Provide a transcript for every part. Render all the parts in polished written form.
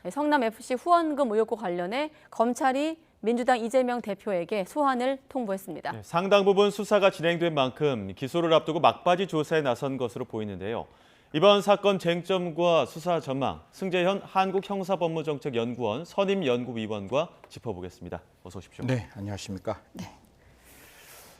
성남FC 후원금 의혹과 관련해 검찰이 민주당 이재명 대표에게 소환을 통보했습니다. 네, 상당 부분 수사가 진행된 만큼 기소를 앞두고 막바지 조사에 나선 것으로 보이는데요. 이번 사건 쟁점과 수사 전망, 승재현 한국형사법무정책연구원 선임연구위원과 짚어보겠습니다. 어서 오십시오. 네, 안녕하십니까. 네.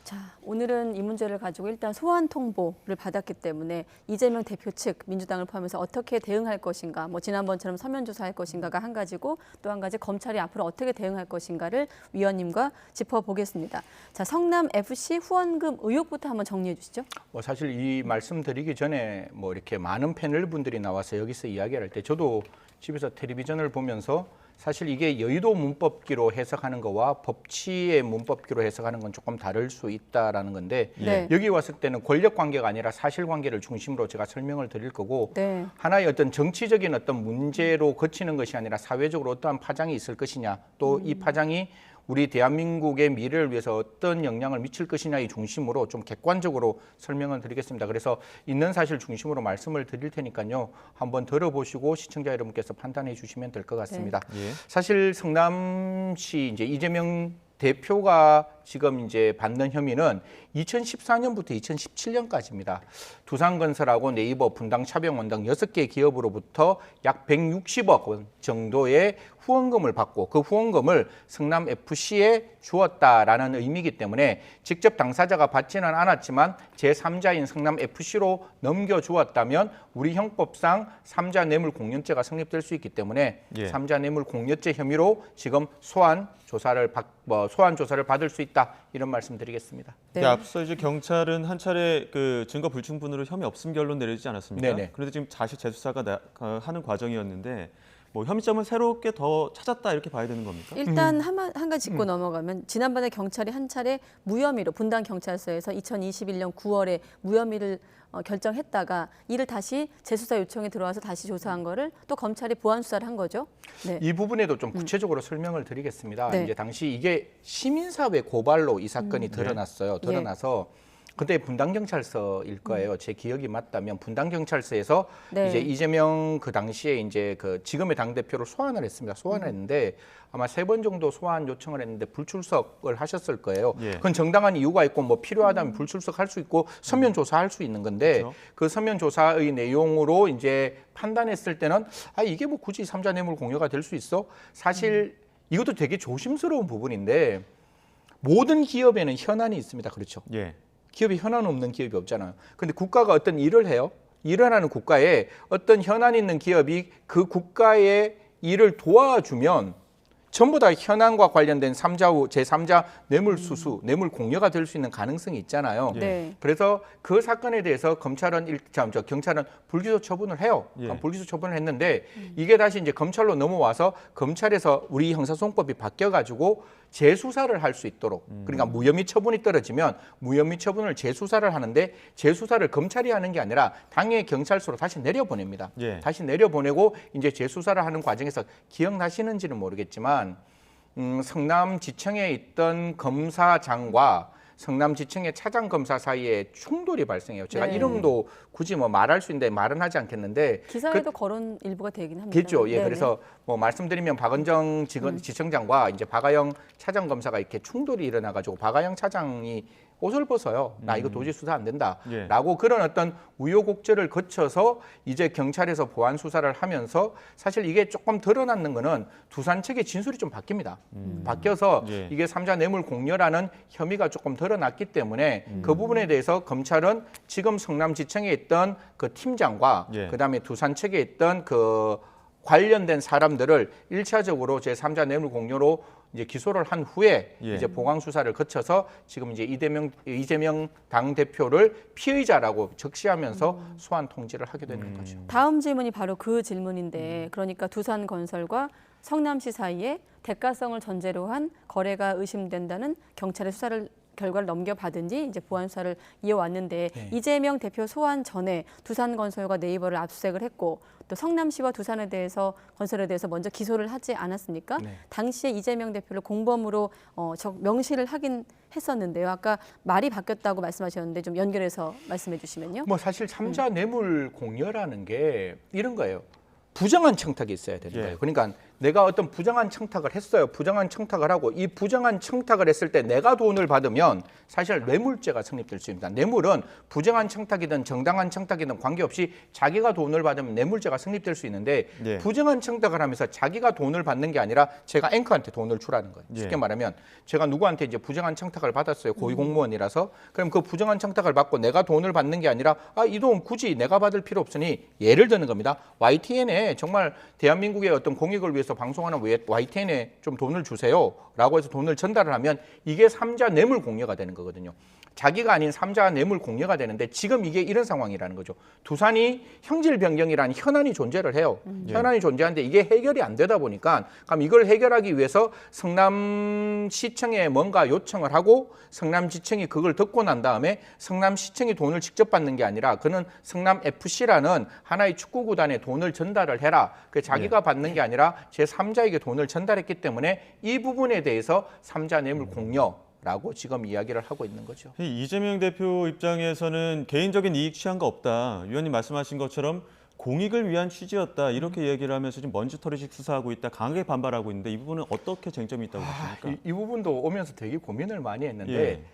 자, 오늘은 이 문제를 가지고 일단 소환 통보를 받았기 때문에 이재명 대표 측 민주당을 포함해서 어떻게 대응할 것인가, 뭐 지난번처럼 서면 조사할 것인가가 한 가지고 또 한 가지 검찰이 앞으로 어떻게 대응할 것인가를 위원님과 짚어보겠습니다. 자, 성남 FC 후원금 의혹부터 한번 정리해 주시죠. 사실 이 말씀드리기 전에 뭐 이렇게 많은 패널 분들이 나와서 여기서 이야기를 할 때 저도 집에서 텔레비전을 보면서 사실 이게 여의도 문법기로 해석하는 거와 법치의 문법기로 해석하는 건 조금 다를 수 있다라는 건데 네. 여기 왔을 때는 권력 관계가 아니라 사실 관계를 중심으로 제가 설명을 드릴 거고 네. 하나의 어떤 정치적인 어떤 문제로 거치는 것이 아니라 사회적으로 어떠한 파장이 있을 것이냐 또 이 파장이 우리 대한민국의 미래를 위해서 어떤 영향을 미칠 것이냐의 중심으로 좀 객관적으로 설명을 드리겠습니다. 그래서 있는 사실 중심으로 말씀을 드릴 테니까요. 한번 들어보시고 시청자 여러분께서 판단해 주시면 될 것 같습니다. 네. 사실 성남시 이제 이재명 대표가 지금 이제 받는 혐의는 2014년부터 2017년까지입니다. 두산건설하고 네이버, 분당, 차병원 등 6개 기업으로부터 약 160억 원 정도의 후원금을 받고 그 후원금을 성남FC에 주었다라는 의미이기 때문에 직접 당사자가 받지는 않았지만 제3자인 성남FC로 넘겨주었다면 우리 형법상 3자 뇌물 공여죄가 성립될 수 있기 때문에 3자 뇌물 공여죄 혐의로 지금 소환 조사를 받을 수 있다 이런 말씀드리겠습니다. 네. 앞서 이제 경찰은 한 차례 그 증거 불충분으로 혐의 없음 결론 내리지 않았습니까? 네네. 그런데 지금 다시 재수사가 하는 과정이었는데 뭐 혐의점을 새롭게 더 찾았다 이렇게 봐야 되는 겁니까? 일단 한 가지 짚고 넘어가면 지난번에 경찰이 한 차례 무혐의로 분당 경찰서에서 2021년 9월에 무혐의를 결정했다가 이를 다시 재수사 요청이 들어와서 다시 조사한 거를 또 검찰이 보완 수사를 한 거죠. 네. 이 부분에도 좀 구체적으로 설명을 드리겠습니다. 네. 이제 당시 이게 시민사회 고발로 이 사건이 드러났어요. 드러나서 그때 분당경찰서일 거예요. 제 기억이 맞다면 분당경찰서에서 네. 이제 이재명 그 당시에 이제 그 지금의 당대표를 소환을 했습니다. 소환을 했는데 아마 3번 정도 소환 요청을 했는데 불출석을 하셨을 거예요. 그건 정당한 이유가 있고 뭐 필요하다면 불출석할 수 있고 서면 조사할 수 있는 건데 그렇죠. 그 서면 조사의 내용으로 이제 판단했을 때는 이게 뭐 굳이 3자 뇌물 공여가 될 수 있어? 사실 이것도 되게 조심스러운 부분인데 모든 기업에는 현안이 있습니다. 그렇죠? 예. 기업이 현안 없는 기업이 없잖아요. 근데 국가가 어떤 일을 해요. 일을 하는 국가에 어떤 현안 있는 기업이 그 국가의 일을 도와주면 전부 다 현안과 관련된 제3자 뇌물 수수, 뇌물 공여가 될 수 있는 가능성이 있잖아요. 네. 그래서 그 사건에 대해서 경찰은 불기소 처분을 해요. 불기소 처분을 했는데 이게 다시 이제 검찰로 넘어와서 검찰에서 우리 형사소송법이 바뀌어가지고 재수사를 할 수 있도록 그러니까 무혐의 처분이 떨어지면 무혐의 처분을 재수사를 하는데 재수사를 검찰이 하는 게 아니라 당해 경찰서로 다시 내려보냅니다. 다시 내려보내고 이제 재수사를 하는 과정에서 기억나시는지는 모르겠지만 성남지청에 있던 검사장과 성남지청의 차장검사 사이에 충돌이 발생해요. 제가 이름도 굳이 뭐 말할 수 있는데 말은 하지 않겠는데 기사에도 거론 일부가 되긴 합니다. 됐죠. 예, 네네. 그래서 뭐 말씀드리면 박은정 지청장과 이제 박아영 차장검사가 이렇게 충돌이 일어나가지고 박아영 차장이 옷을 벗어요. 나 이거 도저히 수사 안 된다라고 그런 어떤 우여곡절을 거쳐서 이제 경찰에서 보안 수사를 하면서 사실 이게 조금 드러나는 거는 두산 측의 진술이 좀 바뀝니다. 바뀌어서 이게 3자 뇌물 공여라는 혐의가 조금 드러났기 때문에 그 부분에 대해서 검찰은 지금 성남지청에 있던 그 팀장과 그다음에 두산 측에 있던 그 관련된 사람들을 1차적으로 제3자 뇌물 공여로 이제 기소를 한 후에 이제 보강 수사를 거쳐서 지금 이제 이재명 당 대표를 피의자라고 적시하면서 소환 통지를 하게 되는 거죠. 다음 질문이 바로 그 질문인데 그러니까 두산건설과 성남시 사이에 대가성을 전제로 한 거래가 의심된다는 경찰의 수사를 결과를 넘겨받은 뒤 이제 보안 수사를 이어왔는데 이재명 대표 소환 전에 두산건설과 네이버를 압수수색을 했고 또 성남시와 두산에 대해서 건설에 대해서 먼저 기소를 하지 않았습니까? 당시에 이재명 대표를 공범으로 명시를 하긴 했었는데요. 아까 말이 바뀌었다고 말씀하셨는데 좀 연결해서 말씀해 주시면요. 뭐 사실 3자 뇌물 공여라는 게 이런 거예요. 부정한 청탁이 있어야 되는 거예요. 그러니까 내가 어떤 부정한 청탁을 했어요. 부정한 청탁을 하고 이 부정한 청탁을 했을 때 내가 돈을 받으면 사실 뇌물죄가 성립될 수 있습니다. 뇌물은 부정한 청탁이든 정당한 청탁이든 관계없이 자기가 돈을 받으면 뇌물죄가 성립될 수 있는데 부정한 청탁을 하면서 자기가 돈을 받는 게 아니라 제가 앵커한테 돈을 주라는 거예요. 쉽게 말하면 제가 누구한테 이제 부정한 청탁을 받았어요. 고위공무원이라서. 그럼 그 부정한 청탁을 받고 내가 돈을 받는 게 아니라 이 돈 굳이 내가 받을 필요 없으니 예를 드는 겁니다. YTN에 정말 대한민국의 어떤 공익을 위해서 방송하는 YTN에 좀 돈을 주세요라고 해서 돈을 전달을 하면 이게 3자 뇌물 공여가 되는 거거든요. 자기가 아닌 3자 뇌물 공여가 되는데 지금 이게 이런 상황이라는 거죠. 두산이 형질 변경이라는 현안이 존재를 해요. 현안이 존재하는데 이게 해결이 안 되다 보니까 그럼 이걸 해결하기 위해서 성남시청에 뭔가 요청을 하고 성남지청이 그걸 듣고 난 다음에 성남시청이 돈을 직접 받는 게 아니라 그는 성남FC라는 하나의 축구구단에 돈을 전달을 해라. 그 자기가 받는 게 아니라 제3자에게 돈을 전달했기 때문에 이 부분에 대해서 3자 뇌물 공여라고 지금 이야기를 하고 있는 거죠. 이재명 대표 입장에서는 개인적인 이익 취한가 없다. 위원님 말씀하신 것처럼 공익을 위한 취지였다. 이렇게 얘기를 하면서 지금 먼지털이식 수사하고 있다. 강하게 반발하고 있는데 이 부분은 어떻게 쟁점이 있다고 보십니까? 이 부분도 오면서 되게 고민을 많이 했는데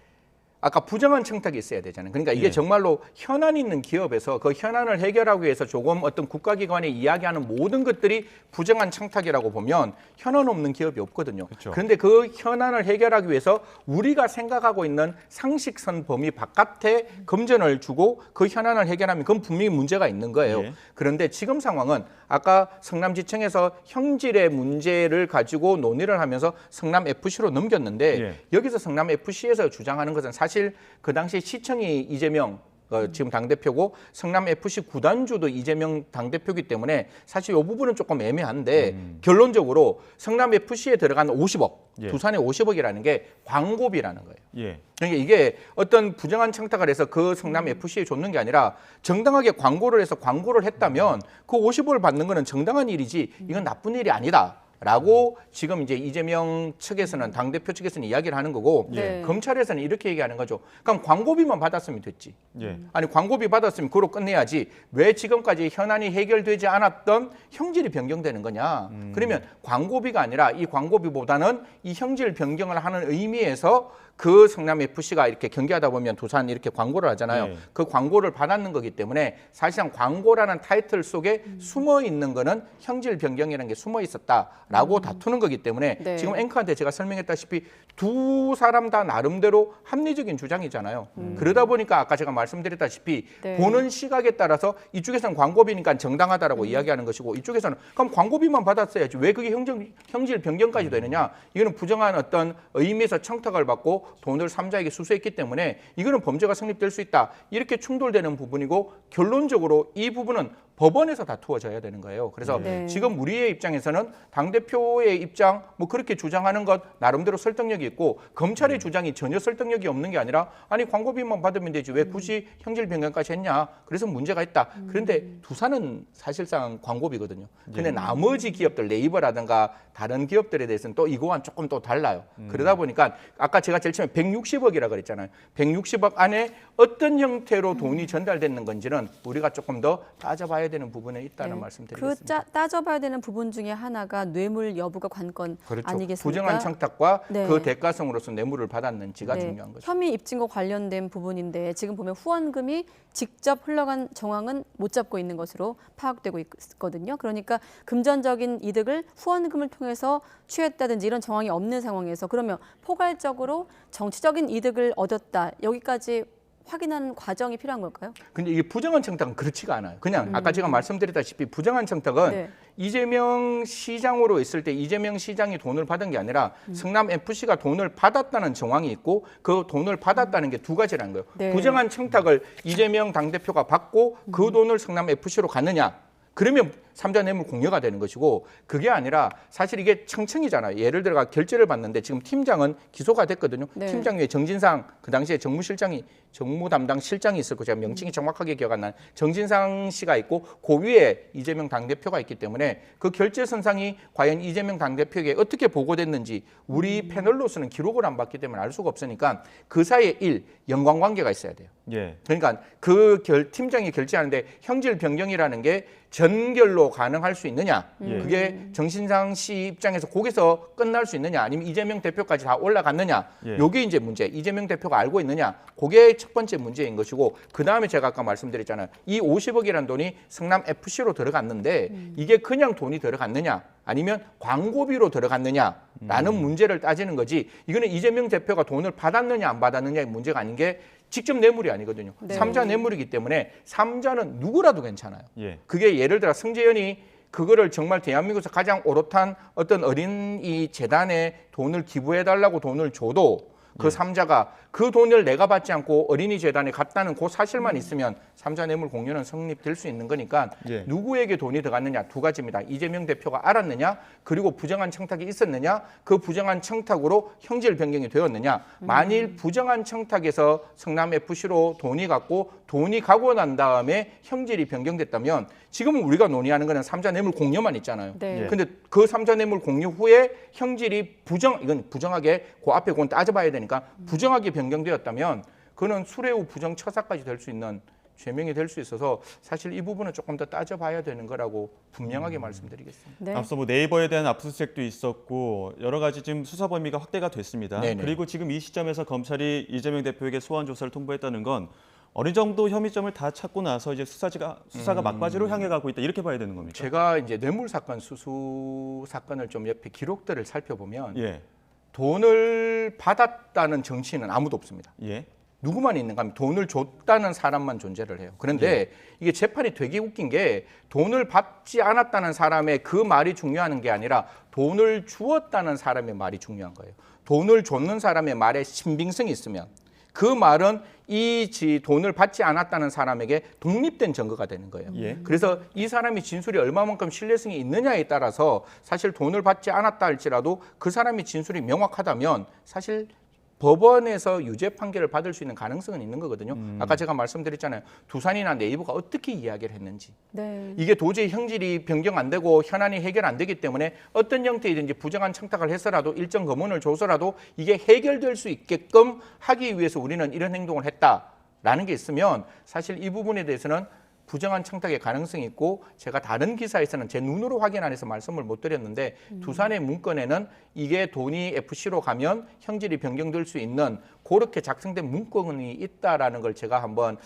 아까 부정한 청탁이 있어야 되잖아요. 그러니까 이게 정말로 현안 있는 기업에서 그 현안을 해결하기 위해서 조금 어떤 국가기관이 이야기하는 모든 것들이 부정한 청탁이라고 보면 현안 없는 기업이 없거든요. 그런데 그 현안을 해결하기 위해서 우리가 생각하고 있는 상식선 범위 바깥에 금전을 주고 그 현안을 해결하면 그건 분명히 문제가 있는 거예요. 그런데 지금 상황은 아까 성남지청에서 형질의 문제를 가지고 논의를 하면서 성남FC로 넘겼는데 여기서 성남FC에서 주장하는 것은 사실 그 당시 시청이 이재명 지금 당대표고 성남FC 구단주도 이재명 당대표이기 때문에 사실 이 부분은 조금 애매한데 결론적으로 성남FC에 들어간 50억, 두산의 50억이라는 게 광고비라는 거예요. 그러니까 이게 어떤 부정한 청탁을 해서 그 성남FC에 줬는 게 아니라 정당하게 광고를 해서 광고를 했다면 그 50억을 받는 거는 정당한 일이지 이건 나쁜 일이 아니다. 라고 지금 이제 이재명 측에서는 당대표 측에서는 이야기를 하는 거고 검찰에서는 이렇게 얘기하는 거죠. 그럼 광고비만 받았으면 됐지. 아니 광고비 받았으면 그로 끝내야지. 왜 지금까지 현안이 해결되지 않았던 형질이 변경되는 거냐. 그러면 광고비가 아니라 이 광고비보다는 이 형질 변경을 하는 의미에서 그 성남FC가 이렇게 경기하다 보면 두산 이렇게 광고를 하잖아요. 그 광고를 받았는 거기 때문에 사실상 광고라는 타이틀 속에 숨어 있는 거는 형질 변경이라는 게 숨어 있었다라고 다투는 거기 때문에 지금 앵커한테 제가 설명했다시피 두 사람 다 나름대로 합리적인 주장이잖아요. 그러다 보니까 아까 제가 말씀드렸다시피 보는 시각에 따라서 이쪽에서는 광고비니까 정당하다라고 이야기하는 것이고 이쪽에서는 그럼 광고비만 받았어야지 왜 그게 형질 변경까지 되느냐. 이거는 부정한 어떤 의미에서 청탁을 받고 돈을 3자에게 수수했기 때문에 이거는 범죄가 성립될 수 있다. 이렇게 충돌되는 부분이고 결론적으로 이 부분은 법원에서 다투어져야 되는 거예요. 그래서 지금 우리의 입장에서는 당대표의 입장 뭐 그렇게 주장하는 것 나름대로 설득력이 있고 검찰의 주장이 전혀 설득력이 없는 게 아니라 아니 광고비만 받으면 되지 왜 굳이 형질 변경까지 했냐. 그래서 문제가 있다. 그런데 두산은 사실상 광고비거든요. 근데 나머지 기업들 네이버라든가 다른 기업들에 대해서는 또 이거와는 조금 또 달라요. 그러다 보니까 아까 제가 제일 처음에 160억이라 그랬잖아요. 160억 안에 어떤 형태로 돈이 전달됐는 건지는 우리가 조금 더 따져봐야 되는 부분에 있다는 말씀드리겠습니다. 그 따져봐야 되는 부분 중에 하나가 뇌물 여부가 관건 아니겠습니까? 부정한 청탁과 그 대가성으로서 뇌물을 받았는지가 중요한 거죠. 혐의 입증과 관련된 부분인데 지금 보면 후원금이 직접 흘러간 정황은 못 잡고 있는 것으로 파악되고 있거든요. 그러니까 금전적인 이득을 후원금을 통해서 취했다든지 이런 정황이 없는 상황에서 그러면 포괄적으로 정치적인 이득을 얻었다. 여기까지 확인하는 과정이 필요한 걸까요? 근데 이게 부정한 청탁은 그렇지가 않아요. 그냥 아까 제가 말씀드렸다시피 부정한 청탁은 이재명 시장으로 있을 때 이재명 시장이 돈을 받은 게 아니라 성남FC가 돈을 받았다는 정황이 있고 그 돈을 받았다는 게 두 가지라는 거예요. 부정한 청탁을 이재명 당대표가 받고 그 돈을 성남FC로 갔느냐. 그러면 3자 뇌물 공여가 되는 것이고 그게 아니라 사실 이게 청청이잖아요. 예를 들어 결제를 받는데 지금 팀장은 기소가 됐거든요. 팀장 위에 정진상 그 당시에 정무 담당 실장이 있었고 제가 명칭이 정확하게 기억 안 나는 정진상 씨가 있고 그 위에 이재명 당대표가 있기 때문에 그 결제 선상이 과연 이재명 당대표에게 어떻게 보고됐는지 우리 패널로서는 기록을 안 받기 때문에 알 수가 없으니까 그 사이에 연관관계가 있어야 돼요. 그러니까 그 팀장이 결제하는데 형질 변경이라는 게 전결로 그걸로 가능할 수 있느냐? 예. 그게 정신상 씨 입장에서 거기서 끝날 수 있느냐? 아니면 이재명 대표까지 다 올라갔느냐? 예. 요게 이제 문제. 이재명 대표가 알고 있느냐? 그게 첫 번째 문제인 것이고 그 다음에 제가 아까 말씀드렸잖아요. 이 50억이라는 돈이 성남 FC로 들어갔는데 이게 그냥 돈이 들어갔느냐? 아니면 광고비로 들어갔느냐라는 문제를 따지는 거지. 이거는 이재명 대표가 돈을 받았느냐 안 받았느냐의 문제가 아닌 게 직접 뇌물이 아니거든요. 네. 삼자 뇌물이기 때문에 삼자는 누구라도 괜찮아요. 예. 그게 예를 들어 승재현이 그거를 정말 대한민국에서 가장 오롯한 어떤 어린이 재단에 돈을 기부해달라고 돈을 줘도 그 삼자가 그 돈을 내가 받지 않고 어린이 재단에 갔다는 그 사실만 있으면 삼자 뇌물 공유는 성립될 수 있는 거니까 예. 누구에게 돈이 들어갔느냐 두 가지입니다. 이재명 대표가 알았느냐 그리고 부정한 청탁이 있었느냐 그 부정한 청탁으로 형질 변경이 되었느냐 만일 부정한 청탁에서 성남 FC로 돈이 가고 난 다음에 형질이 변경됐다면 지금은 우리가 논의하는 거는 삼자 뇌물 공여만 있잖아요. 네. 예. 근데 그 삼자 뇌물 공유 후에 형질이 이건 부정하게 그 앞에 그건 따져봐야 되니까 부정하게 변경되었다면 그는 수뢰후 부정 처사까지 될 수 있는 죄명이 될 수 있어서 사실 이 부분은 조금 더 따져봐야 되는 거라고 분명하게 말씀드리겠습니다. 네. 앞서 뭐 네이버에 대한 압수수색도 있었고 여러 가지 지금 수사 범위가 확대가 됐습니다. 네네. 그리고 지금 이 시점에서 검찰이 이재명 대표에게 소환 조사를 통보했다는 건 어느 정도 혐의점을 다 찾고 나서 이제 수사가 막바지로 향해 가고 있다 이렇게 봐야 되는 겁니까? 제가 이제 뇌물 사건 수수 사건을 좀 옆에 기록들을 살펴보면 예, 돈을 받았다는 정치인은 아무도 없습니다. 예, 누구만 있는가 하면 돈을 줬다는 사람만 존재를 해요. 그런데 이게 재판이 되게 웃긴 게 돈을 받지 않았다는 사람의 그 말이 중요한 게 아니라 돈을 주었다는 사람의 말이 중요한 거예요. 돈을 줬는 사람의 말에 신빙성이 있으면 그 말은 이 돈을 받지 않았다는 사람에게 독립된 증거가 되는 거예요. 예. 그래서 이 사람의 진술이 얼마만큼 신뢰성이 있느냐에 따라서 사실 돈을 받지 않았다 할지라도 그 사람의 진술이 명확하다면 사실 법원에서 유죄 판결을 받을 수 있는 가능성은 있는 거거든요. 아까 제가 말씀드렸잖아요. 두산이나 네이버가 어떻게 이야기를 했는지. 네. 이게 도저히 형질이 변경 안 되고 현안이 해결 안 되기 때문에 어떤 형태이든지 부정한 청탁을 해서라도 일정 금원을 줘서라도 이게 해결될 수 있게끔 하기 위해서 우리는 이런 행동을 했다라는 게 있으면 사실 이 부분에 대해서는 부정한 청탁의 가능성이 있고 제가 다른 기사에서는 제 눈으로 확인 안 해서 말씀을 못 드렸는데 두산의 문건에는 이게 돈이 FC로 가면 형질이 변경될 수 있는 그렇게 작성된 문건이 있다라는 걸 제가 한번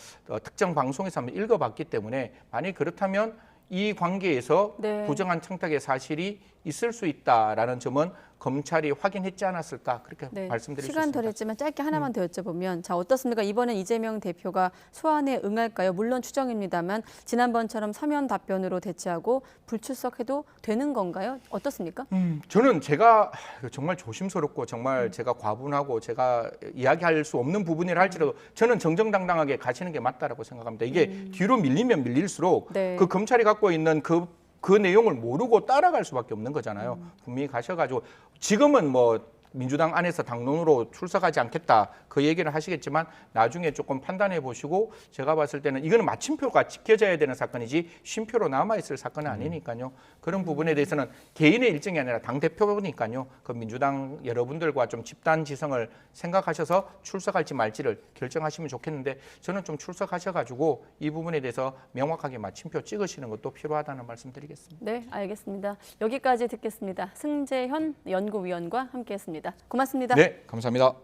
특정 방송에서 한번 읽어봤기 때문에 만약 그렇다면 이 관계에서 네. 부정한 청탁의 사실이 있을 수 있다라는 점은 검찰이 확인했지 않았을까 그렇게 네. 말씀드릴 수 시간 있습니다. 덜했지만 짧게 하나만 더 여쭤보면 자 어떻습니까? 이번엔 이재명 대표가 소환에 응할까요? 물론 추정입니다만 지난번처럼 서면 답변으로 대체하고 불출석해도 되는 건가요? 어떻습니까? 저는 제가 정말 조심스럽고 정말 제가 과분하고 제가 이야기할 수 없는 부분이라 할지라도 저는 정정당당하게 가시는 게 맞다라고 생각합니다. 이게 뒤로 밀리면 밀릴수록 네. 그 검찰이 갖고 있는 그 내용을 모르고 따라갈 수밖에 없는 거잖아요. 분명히 가셔가지고 지금은 뭐 민주당 안에서 당론으로 출석하지 않겠다 그 얘기를 하시겠지만 나중에 조금 판단해 보시고 제가 봤을 때는 이거는 마침표가 지켜져야 되는 사건이지 쉼표로 남아있을 사건은 아니니까요. 그런 부분에 대해서는 개인의 일정이 아니라 당대표니까요. 그 민주당 여러분들과 좀 집단 지성을 생각하셔서 출석할지 말지를 결정하시면 좋겠는데 저는 좀 출석하셔가지고 이 부분에 대해서 명확하게 마침표 찍으시는 것도 필요하다는 말씀드리겠습니다. 네, 알겠습니다. 여기까지 듣겠습니다. 승재현 연구위원과 함께했습니다. 고맙습니다. 네, 감사합니다.